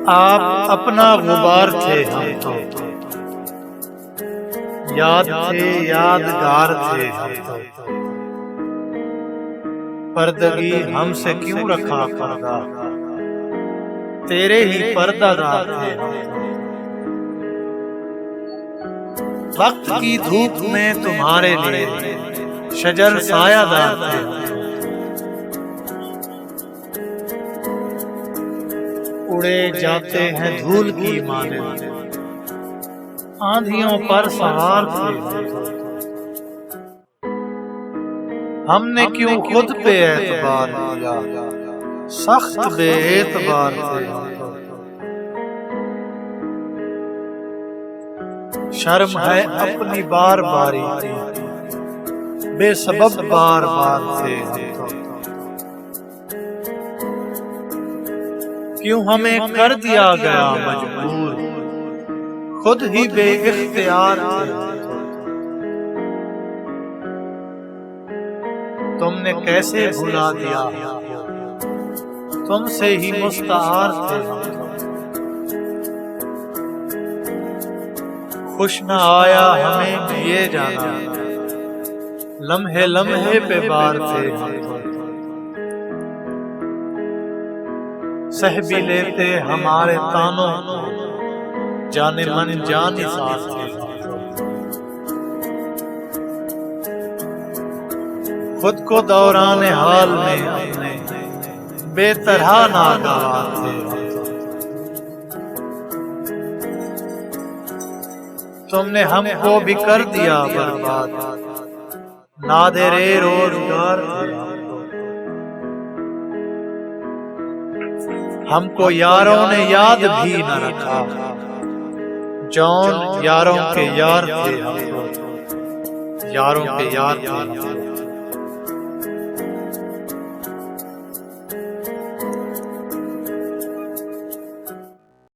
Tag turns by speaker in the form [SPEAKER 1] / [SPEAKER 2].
[SPEAKER 1] आप अपना गुबार थे हम तो, याद थे यादगार थे हम तो। पर्दगी हमसे क्यों रखा पर्दा, तेरे ही पर्दादार थे हम तो। वक्त की धूप में तुम्हारे लिए शजर सायादार थे हम तो। उड़े जाते हैं धूल की मानिंद, आंधियों पर सवार थे हम तो। हमने क्यों खुद पे एतबार किया, सख्त बेएतबार थे हम तो। शर्म है अपनी बार बारी की, बेसबब बार बार थे हम तो। क्यों हमें कर दिया गया मजबूर, खुद ही बेइख्तियार थे हम तो। तुमने कैसे भुला दिया, तुमसे ही मुस्तार थे हम तो। खुश न आया हमें ये जाना, लम्हे लम्हे पे बार थे हम तो। सह भी लेते हमारे तानों को, जाने मन जाने साथ थे हम तो। खुद को दौरान हाल में अपने बेतरह नागवार थे हम तो। तुमने हमको भी कर दिया बर्बाद, नादरे रोजगार थे हम तो। हमको यारों ने याद भी न रखा, जौन यारों के यार थे हम तो। यारों के यार थे हम तो।